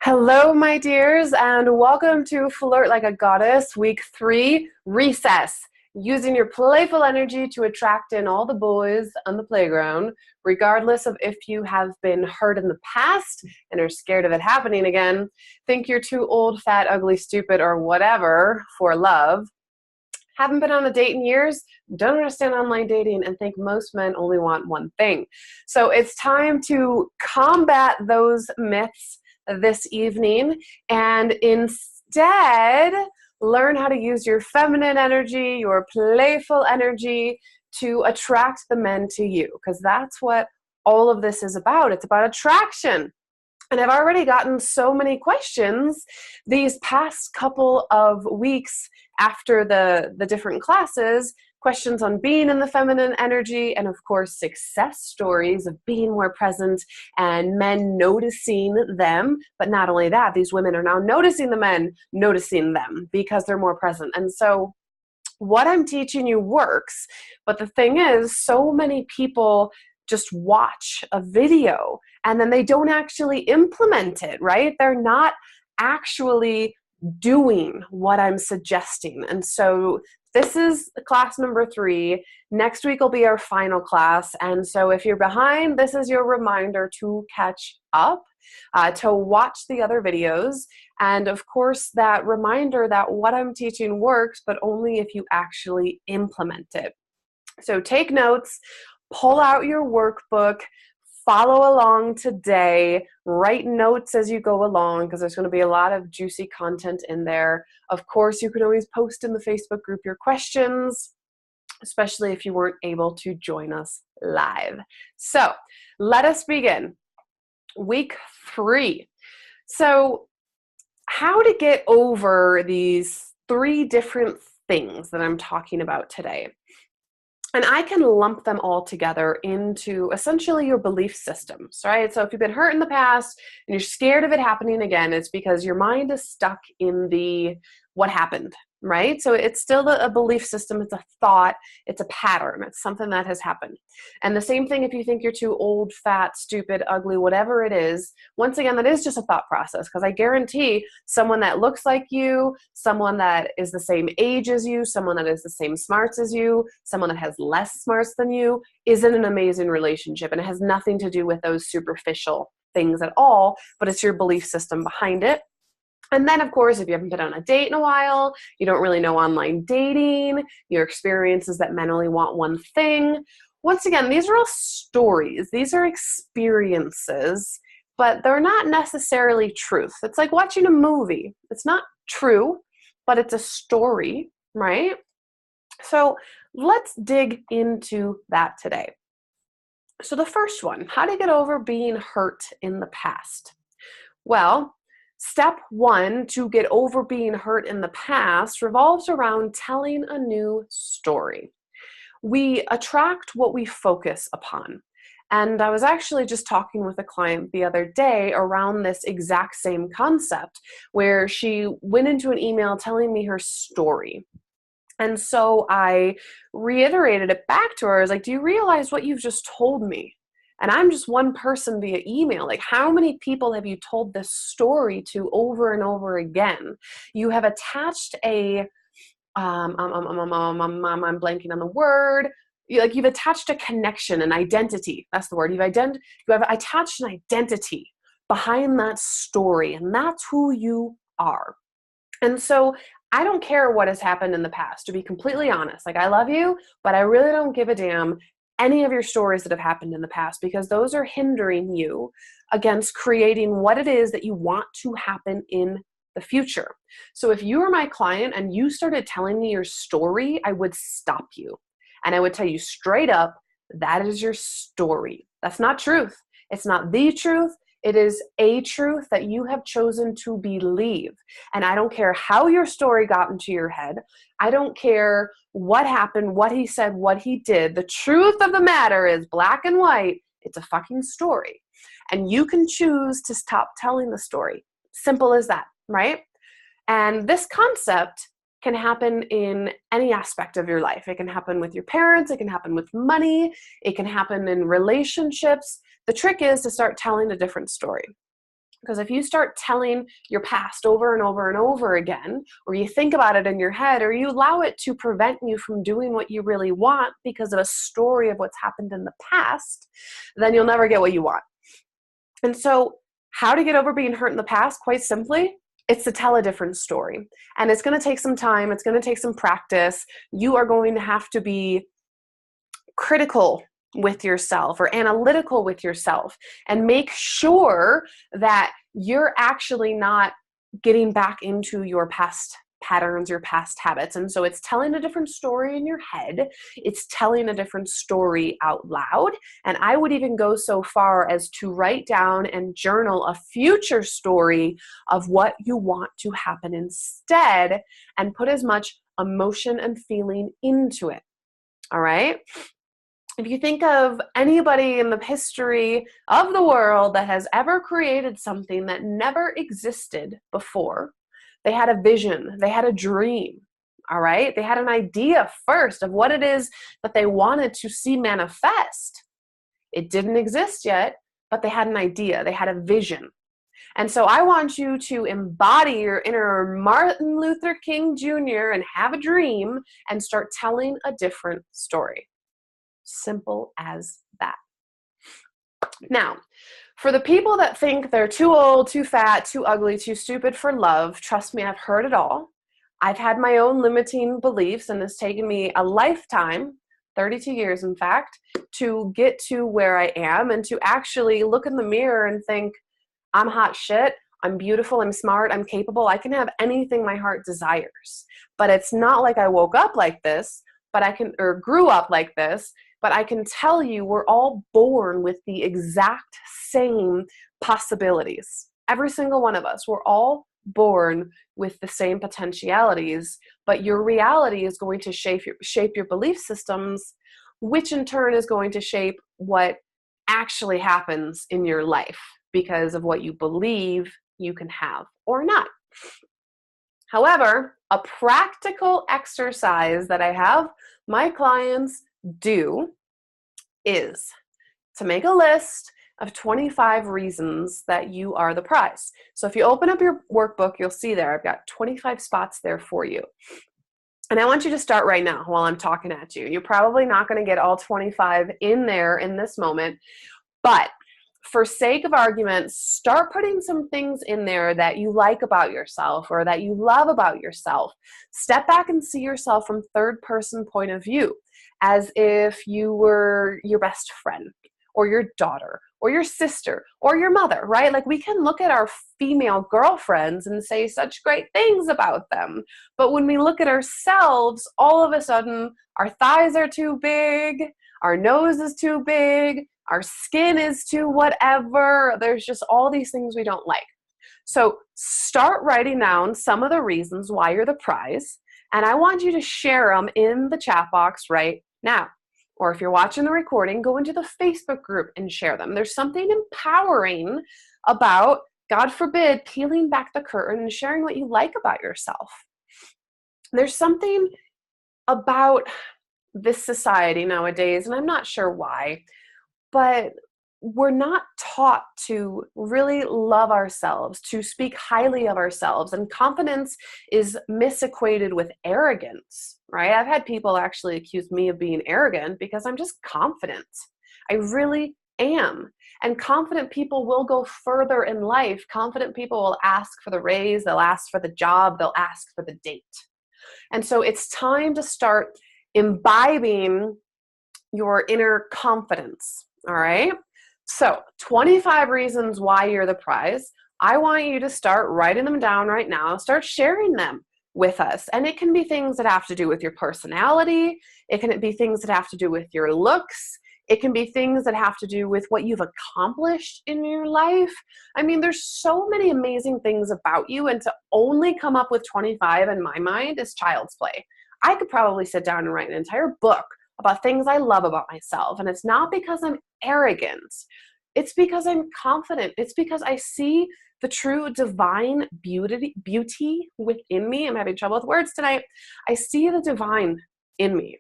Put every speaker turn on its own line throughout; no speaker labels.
Hello, my dears, and welcome to Flirt Like a Goddess, Week 3, Recess. Using your playful energy to attract in all the boys on the playground, regardless of if you have been hurt in the past and are scared of it happening again, think you're too old, fat, ugly, stupid, or whatever for love, haven't been on a date in years, don't understand online dating, and think most men only want one thing. So it's time to combat those myths this evening and instead learn how to use your feminine energy, your playful energy to attract the men to you, because that's what all of this is about. It's about attraction. And I've already gotten so many questions these past couple of weeks after the different classes, questions on being in the feminine energy, and of course success stories of being more present and men noticing them. But not only that, these women are now noticing the men noticing them because they're more present. And so what I'm teaching you works, but the thing is, so many people just watch a video and then they don't actually implement it, right? They're not actually doing what I'm suggesting. And so this is class number 3. Next week will be our final class. And so if you're behind, this is your reminder to catch up, to watch the other videos. And of course, that reminder that what I'm teaching works, but only if you actually implement it. So take notes, pull out your workbook, follow along today, write notes as you go along, because there's going to be a lot of juicy content in there. Of course, you can always post in the Facebook group your questions, especially if you weren't able to join us live. So let us begin. Week 3. So how to get over these 3 different things that I'm talking about today. And I can lump them all together into essentially your belief systems, right? So if you've been hurt in the past and you're scared of it happening again, it's because your mind is stuck in the what happened, right? So it's still a belief system, it's a thought, it's a pattern, it's something that has happened. And the same thing if you think you're too old, fat, stupid, ugly, whatever it is, once again, that is just a thought process, because I guarantee someone that looks like you, someone that is the same age as you, someone that is the same smarts as you, someone that has less smarts than you, is in an amazing relationship. And it has nothing to do with those superficial things at all, but it's your belief system behind it. And then, of course, if you haven't been on a date in a while, you don't really know online dating, your experience is that men only want one thing. Once again, these are all stories. These are experiences, but they're not necessarily truth. It's like watching a movie. It's not true, but it's a story, right? So let's dig into that today. So the first one, how to get over being hurt in the past. Well, step 1 to get over being hurt in the past revolves around telling a new story. We attract what we focus upon. And I was actually just talking with a client the other day around this exact same concept, where she went into an email telling me her story. And so I reiterated it back to her. I was like, do you realize what you've just told me? And I'm just one person via email. Like, how many people have you told this story to over and over again? You have attached a, I'm blanking on the word. You've attached a connection, an identity. That's the word. You have attached an identity behind that story, and that's who you are. And so I don't care what has happened in the past, to be completely honest. Like, I love you, but I really don't give a damn any of your stories that have happened in the past, because those are hindering you against creating what it is that you want to happen in the future. So if you were my client and you started telling me your story, I would stop you. And I would tell you straight up, that is your story. That's not truth. It's not the truth. It is a truth that you have chosen to believe. And I don't care how your story got into your head. I don't care what happened, what he said, what he did. The truth of the matter is black and white. It's a fucking story. And you can choose to stop telling the story. Simple as that, right? And this concept can happen in any aspect of your life. It can happen with your parents. It can happen with money. It can happen in relationships. The trick is to start telling a different story. Because if you start telling your past over and over and over again, or you think about it in your head, or you allow it to prevent you from doing what you really want because of a story of what's happened in the past, then you'll never get what you want. And so how to get over being hurt in the past, quite simply, it's to tell a different story. And it's going to take some time. It's going to take some practice. You are going to have to be critical with yourself or analytical with yourself and make sure that you're actually not getting back into your past patterns, your past habits. And so it's telling a different story in your head. It's telling a different story out loud. And I would even go so far as to write down and journal a future story of what you want to happen instead and put as much emotion and feeling into it. All right? If you think of anybody in the history of the world that has ever created something that never existed before, they had a vision, they had a dream, all right? They had an idea first of what it is that they wanted to see manifest. It didn't exist yet, but they had an idea, they had a vision. And so I want you to embody your inner Martin Luther King Jr. and have a dream and start telling a different story. Simple as that. Now, for the people that think they're too old, too fat, too ugly, too stupid for love, trust me, I've heard it all. I've had my own limiting beliefs, and it's taken me a lifetime, 32 years in fact, to get to where I am and to actually look in the mirror and think, I'm hot shit, I'm beautiful, I'm smart, I'm capable, I can have anything my heart desires. But it's not like I woke up like this, or grew up like this, but I can tell you we're all born with the exact same possibilities. Every single one of us, we're all born with the same potentialities, but your reality is going to shape your belief systems, which in turn is going to shape what actually happens in your life because of what you believe you can have or not. However, a practical exercise that I have my clients do is to make a list of 25 reasons that you are the prize. So if you open up your workbook, you'll see there, I've got 25 spots there for you. And I want you to start right now while I'm talking at you. You're probably not going to get all 25 in there in this moment, but for sake of argument, start putting some things in there that you like about yourself or that you love about yourself. Step back and see yourself from third person point of view, as if you were your best friend or your daughter or your sister or your mother, right? Like we can look at our female girlfriends and say such great things about them. But when we look at ourselves, all of a sudden our thighs are too big, our nose is too big, our skin is too whatever. There's just all these things we don't like. So start writing down some of the reasons why you're the prize. And I want you to share them in the chat box right now. Or if you're watching the recording, go into the Facebook group and share them. There's something empowering about, God forbid, peeling back the curtain and sharing what you like about yourself. There's something about this society nowadays, and I'm not sure why, but we're not taught to really love ourselves, to speak highly of ourselves. And confidence is misequated with arrogance, right? I've had people actually accuse me of being arrogant because I'm just confident. I really am. And confident people will go further in life. Confident people will ask for the raise, they'll ask for the job, they'll ask for the date. And so it's time to start imbibing your inner confidence. All right. So 25 reasons why you're the prize. I want you to start writing them down right now. Start sharing them with us. And it can be things that have to do with your personality. It can be things that have to do with your looks. It can be things that have to do with what you've accomplished in your life. I mean, there's so many amazing things about you. And to only come up with 25 in my mind is child's play. I could probably sit down and write an entire book about things I love about myself. And it's not because I'm arrogant. It's because I'm confident. It's because I see the true divine beauty within me. I'm having trouble with words tonight. I see the divine in me.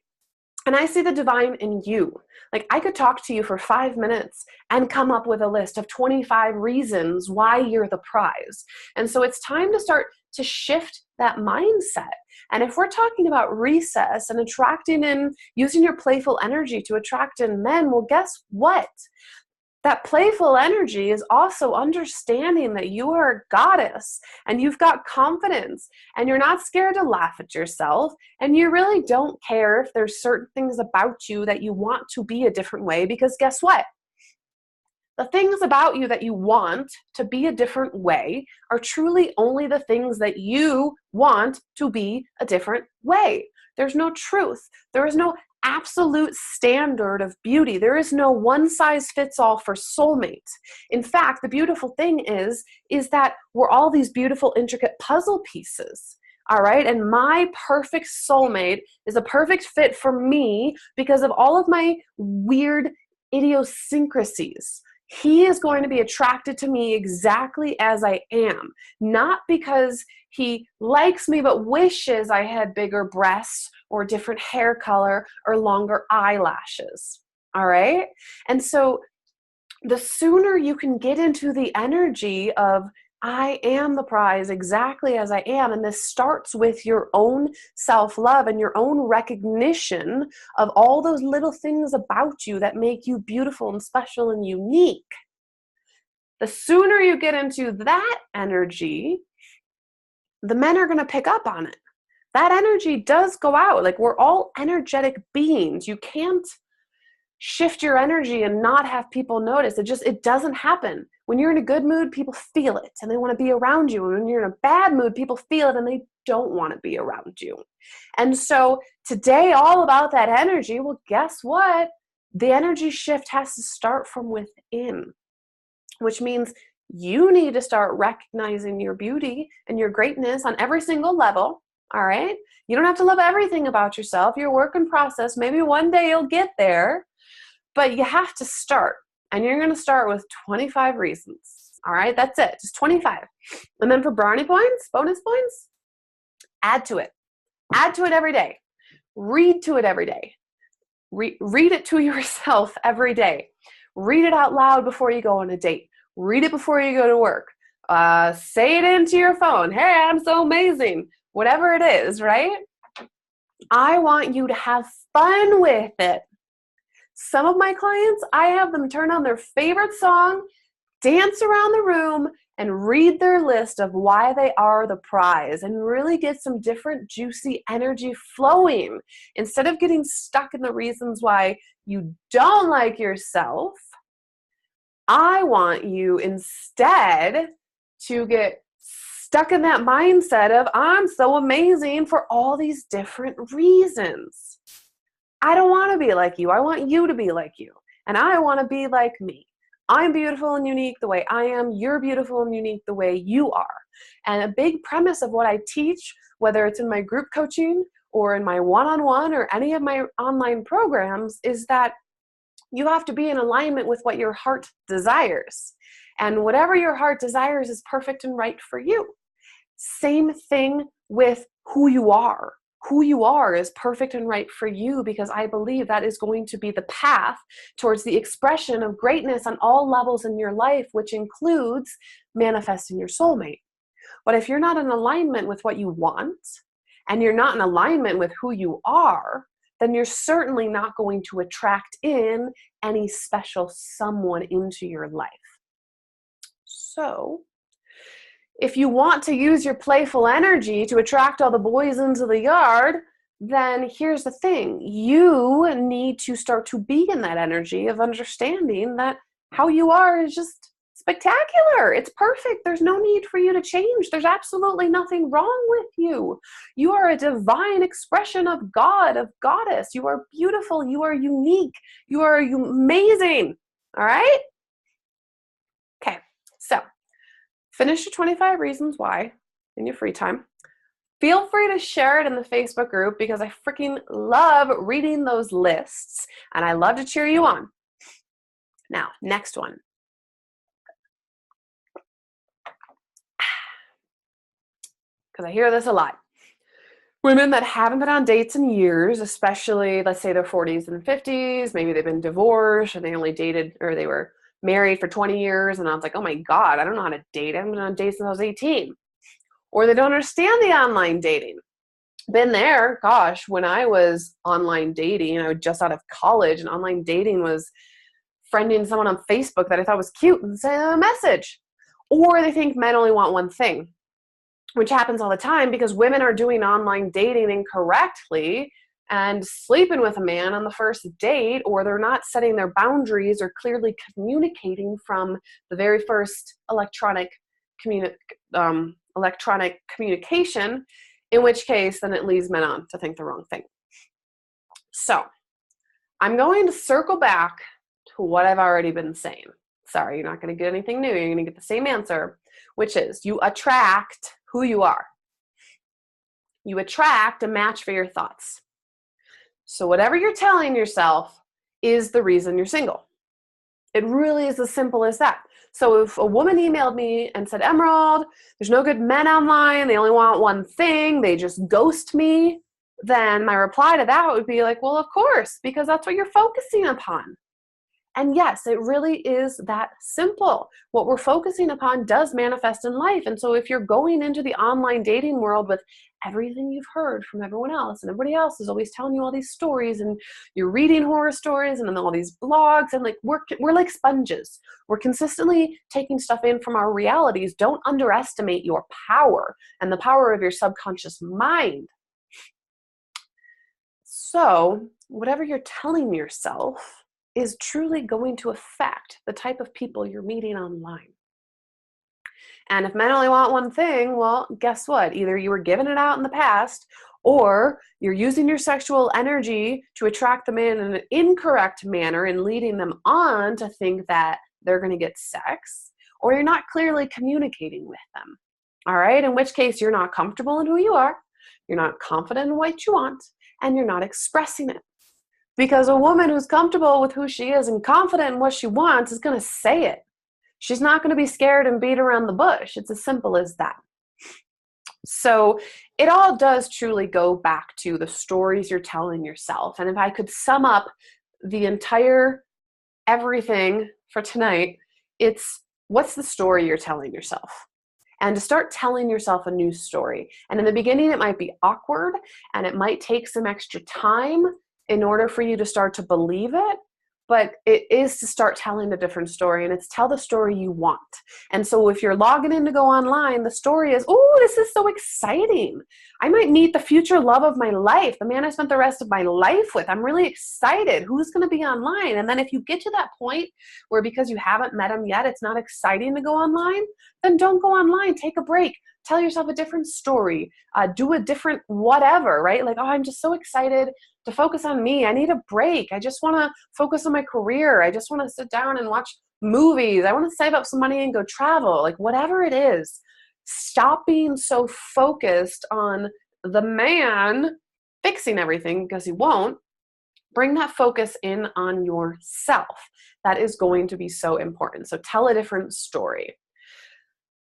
And I see the divine in you. Like, I could talk to you for 5 minutes and come up with a list of 25 reasons why you're the prize. And so it's time to start to shift that mindset. And if we're talking about recess and attracting in, using your playful energy to attract in men, well, guess what? That playful energy is also understanding that you are a goddess and you've got confidence and you're not scared to laugh at yourself, and you really don't care if there's certain things about you that you want to be a different way, because guess what? The things about you that you want to be a different way are truly only the things that you want to be a different way. There's no truth. There is no absolute standard of beauty. There is no one size fits all for soulmates. In fact, the beautiful thing is that we're all these beautiful, intricate puzzle pieces. All right. And my perfect soulmate is a perfect fit for me because of all of my weird idiosyncrasies. He is going to be attracted to me exactly as I am, not because he likes me but wishes I had bigger breasts or different hair color or longer eyelashes. All right? And so the sooner you can get into the energy of I am the prize exactly as I am, and this starts with your own self-love and your own recognition of all those little things about you that make you beautiful and special and unique. The sooner you get into that energy, the men are going to pick up on it. That energy does go out. Like, we're all energetic beings. You can't shift your energy and not have people notice. It doesn't happen. When you're in a good mood, people feel it and they want to be around you. And when you're in a bad mood, people feel it and they don't want to be around you. And so today, all about that energy. Well, guess what? The energy shift has to start from within, which means you need to start recognizing your beauty and your greatness on every single level. All right? You don't have to love everything about yourself. You're a work in process. Maybe one day you'll get there. But you have to start, and you're going to start with 25 reasons. All right, that's it, just 25. And then for brownie points, bonus points, add to it. Add to it every day. Read to it every day. Read it to yourself every day. Read it out loud before you go on a date. Read it before you go to work. Say it into your phone. Hey, I'm so amazing. Whatever it is, right? I want you to have fun with it. Some of my clients, I have them turn on their favorite song, dance around the room, and read their list of why they are the prize and really get some different juicy energy flowing. Instead of getting stuck in the reasons why you don't like yourself, I want you instead to get stuck in that mindset of I'm so amazing for all these different reasons. I don't want to be like you. I want you to be like you. And I want to be like me. I'm beautiful and unique the way I am. You're beautiful and unique the way you are. And a big premise of what I teach, whether it's in my group coaching or in my one-on-one or any of my online programs, is that you have to be in alignment with what your heart desires. And whatever your heart desires is perfect and right for you. Same thing with who you are. Who you are is perfect and right for you, because I believe that is going to be the path towards the expression of greatness on all levels in your life, which includes manifesting your soulmate. But if you're not in alignment with what you want, and you're not in alignment with who you are, then you're certainly not going to attract in any special someone into your life. So, if you want to use your playful energy to attract all the boys into the yard, then here's the thing. You need to start to be in that energy of understanding that how you are is just spectacular. It's perfect. There's no need for you to change. There's absolutely nothing wrong with you. You are a divine expression of God, of goddess. You are beautiful. You are unique. You are amazing. All right? Okay, so finish your 25 reasons why in your free time. Feel free to share it in the Facebook group because I freaking love reading those lists and I love to cheer you on. Now, next one. Because I hear this a lot. Women that haven't been on dates in years, especially, let's say, their 40s and 50s, maybe they've been divorced or they only dated or they were married for 20 years. And I was like, oh my God, I don't know how to date. I haven't been on dates since I was 18. Or they don't understand the online dating. Been there, gosh, when I was online dating, I was just out of college, and online dating was friending someone on Facebook that I thought was cute and send a message. Or they think men only want one thing, which happens all the time because women are doing online dating incorrectly and sleeping with a man on the first date, or they're not setting their boundaries or clearly communicating from the very first electronic communication, in which case then it leads men on to think the wrong thing. So I'm going to circle back to what I've already been saying. Sorry, you're not going to get anything new. You're going to get the same answer, which is you attract who you are. You attract a match for your thoughts. So whatever you're telling yourself is the reason you're single. It really is as simple as that. So if a woman emailed me and said, Emerald, there's no good men online, they only want one thing, they just ghost me, then my reply to that would be like, well, of course, because that's what you're focusing upon. And yes, it really is that simple. What we're focusing upon does manifest in life. And so if you're going into the online dating world with everything you've heard from everyone else, and everybody else is always telling you all these stories, and you're reading horror stories and then all these blogs, and like we're like sponges. We're consistently taking stuff in from our realities. Don't underestimate your power and the power of your subconscious mind. So whatever you're telling yourself is truly going to affect the type of people you're meeting online. And if men only want one thing, well, guess what? Either you were giving it out in the past, or you're using your sexual energy to attract them in an incorrect manner and leading them on to think that they're going to get sex, or you're not clearly communicating with them. All right? In which case, you're not comfortable in who you are, you're not confident in what you want, and you're not expressing it. Because a woman who's comfortable with who she is and confident in what she wants is going to say it. She's not going to be scared and beat around the bush. It's as simple as that. So it all does truly go back to the stories you're telling yourself. And if I could sum up the entire everything for tonight, it's what's the story you're telling yourself? And to start telling yourself a new story. And in the beginning, it might be awkward and it might take some extra time in order for you to start to believe it, but it is to start telling a different story, and it's tell the story you want. And so if you're logging in to go online, the story is, oh, this is so exciting. I might meet the future love of my life, the man I spent the rest of my life with. I'm really excited. Who's going to be online? And then if you get to that point where because you haven't met him yet, it's not exciting to go online, then don't go online. Take a break. Tell yourself a different story. Do a different whatever, right? Like, oh, I'm just so excited to focus on me. I need a break. I just want to focus on my career. I just want to sit down and watch movies. I want to save up some money and go travel. Like, whatever it is, stop being so focused on the man fixing everything, because he won't. Bring that focus in on yourself. That is going to be so important. So tell a different story.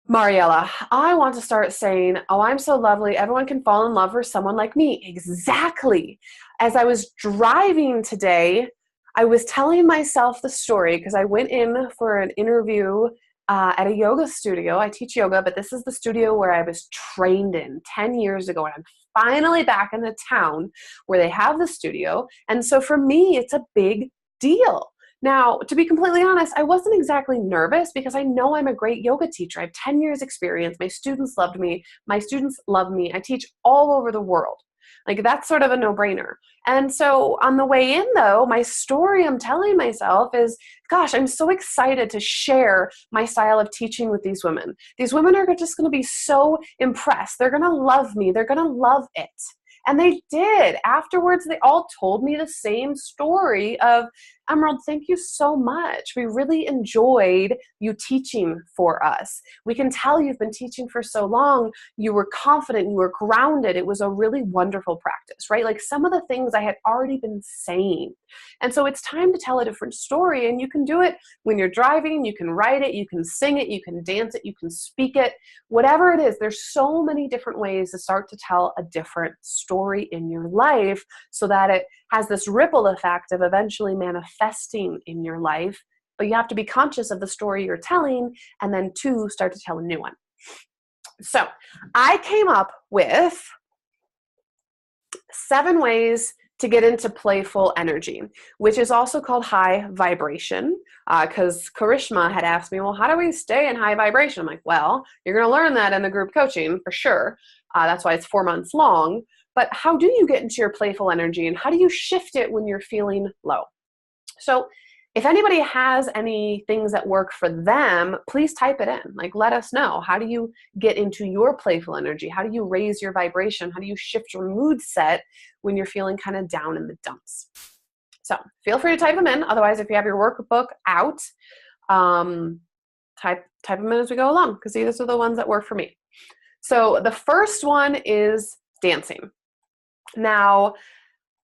Mariella, I want to start saying, oh, I'm so lovely. Everyone can fall in love with someone like me. Exactly. As I was driving today, I was telling myself the story because I went in for an interview at a yoga studio. I teach yoga, but this is the studio where I was trained in 10 years ago. And I'm finally back in the town where they have the studio. And so for me, it's a big deal. Now, to be completely honest, I wasn't exactly nervous because I know I'm a great yoga teacher. I have 10 years experience. My students loved me. My students love me. I teach all over the world. Like, that's sort of a no-brainer. And so on the way in, though, my story I'm telling myself is, gosh, I'm so excited to share my style of teaching with these women. These women are just going to be so impressed. They're going to love me. They're going to love it. And they did. Afterwards, they all told me the same story of Emerald, thank you so much. We really enjoyed you teaching for us. We can tell you've been teaching for so long. You were confident, you were grounded. It was a really wonderful practice, right? Like some of the things I had already been saying. And so it's time to tell a different story. And you can do it when you're driving, you can write it, you can sing it, you can dance it, you can speak it, whatever it is. There's so many different ways to start to tell a different story in your life so that it has this ripple effect of eventually manifesting in your life. But you have to be conscious of the story you're telling and then start to tell a new one. So I came up with 7 ways to get into playful energy, which is also called high vibration, because Karishma had asked me, well, how do we stay in high vibration? I'm like, well, you're going to learn that in the group coaching for sure. That's why it's 4 months long. But how do you get into your playful energy and how do you shift it when you're feeling low? So if anybody has any things that work for them, please type it in. Like, let us know. How do you get into your playful energy? How do you raise your vibration? How do you shift your mood set when you're feeling kind of down in the dumps? So feel free to type them in. Otherwise, if you have your workbook out, type them in as we go along, because these are the ones that work for me. So the first one is dancing. Now,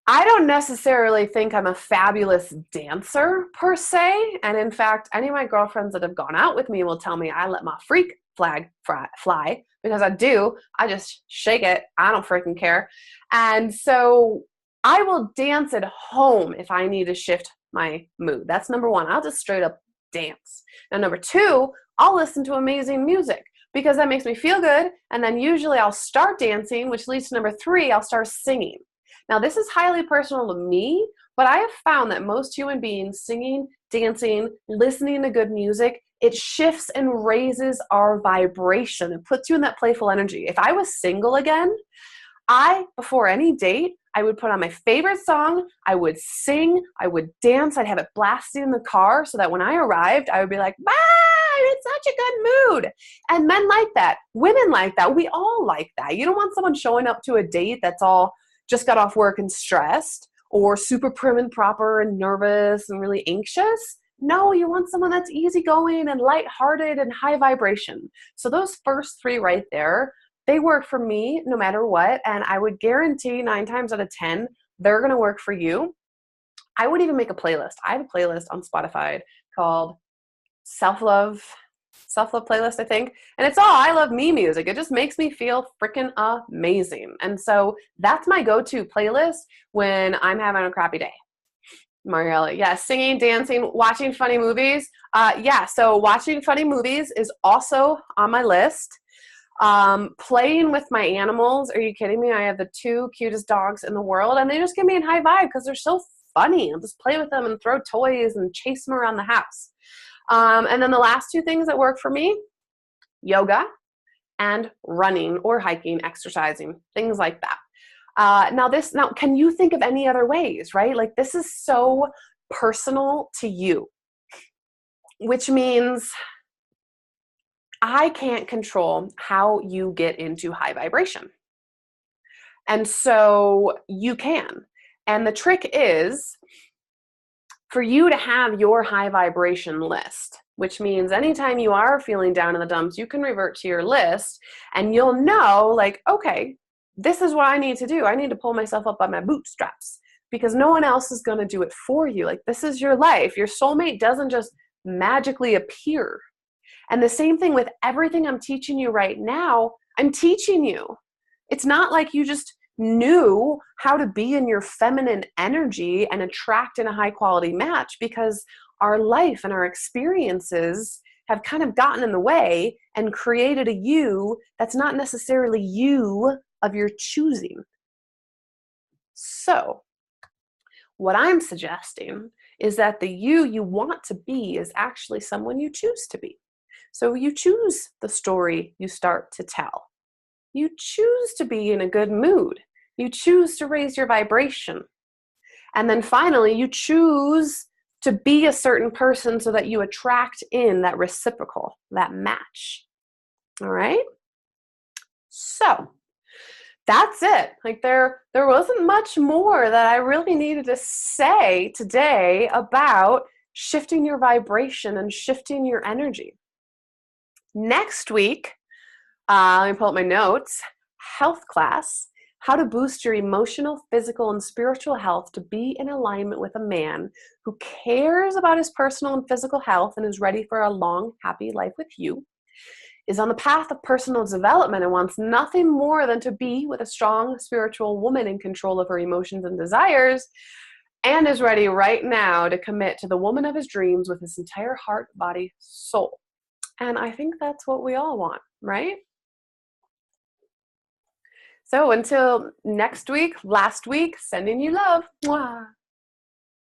I don't necessarily think I'm a fabulous dancer per se. And in fact, any of my girlfriends that have gone out with me will tell me I let my freak flag fly, because I do. I just shake it. I don't freaking care. And so I will dance at home if I need to shift my mood. That's number 1. I'll just straight up dance. Now, number 2, I'll listen to amazing music, because that makes me feel good. And then usually I'll start dancing, which leads to number 3, I'll start singing. Now, this is highly personal to me, but I have found that most human beings singing, dancing, listening to good music, it shifts and raises our vibration. It puts you in that playful energy. If I was single again, before any date, I would put on my favorite song, I would sing, I would dance, I'd have it blasting in the car so that when I arrived, I would be like, bye! It's such a good mood. And men like that. Women like that. We all like that. You don't want someone showing up to a date that's all just got off work and stressed, or super prim and proper and nervous and really anxious. No, you want someone that's easygoing and lighthearted and high vibration. So those first 3 right there, they work for me no matter what. And I would guarantee 9 times out of 10, they're going to work for you. I would even make a playlist. I have a playlist on Spotify called Self-Love playlist, I think. And it's all I love me music. It just makes me feel freaking amazing. And so that's my go-to playlist when I'm having a crappy day. Mariella, yeah, singing, dancing, watching funny movies. So watching funny movies is also on my list. Playing with my animals. Are you kidding me? I have the 2 cutest dogs in the world, and they just get me in high vibe because they're so funny. I'll just play with them and throw toys and chase them around the house. And then the last 2 things that work for me, yoga and running or hiking, exercising, things like that. Now, can you think of any other ways, right? Like, this is so personal to you, which means I can't control how you get into high vibration. And so you can. And the trick is for you to have your high vibration list, which means anytime you are feeling down in the dumps, you can revert to your list and you'll know, like, okay, this is what I need to do. I need to pull myself up by my bootstraps, because no one else is going to do it for you. Like, this is your life. Your soulmate doesn't just magically appear. And the same thing with everything I'm teaching you right now. I'm teaching you. It's not like you just knew how to be in your feminine energy and attract in a high quality match, because our life and our experiences have kind of gotten in the way and created a you that's not necessarily you of your choosing. So what I'm suggesting is that the you want to be is actually someone you choose to be. So you choose the story you start to tell. You choose to be in a good mood. You choose to raise your vibration. And then finally, you choose to be a certain person so that you attract in that reciprocal, that match. All right? So that's it. Like there wasn't much more that I really needed to say today about shifting your vibration and shifting your energy. Next week, let me pull up my notes. Health class, how to boost your emotional, physical, and spiritual health to be in alignment with a man who cares about his personal and physical health and is ready for a long, happy life with you, is on the path of personal development and wants nothing more than to be with a strong spiritual woman in control of her emotions and desires, and is ready right now to commit to the woman of his dreams with his entire heart, body, soul. And I think that's what we all want, right? So until next week, last week, sending you love. Mwah.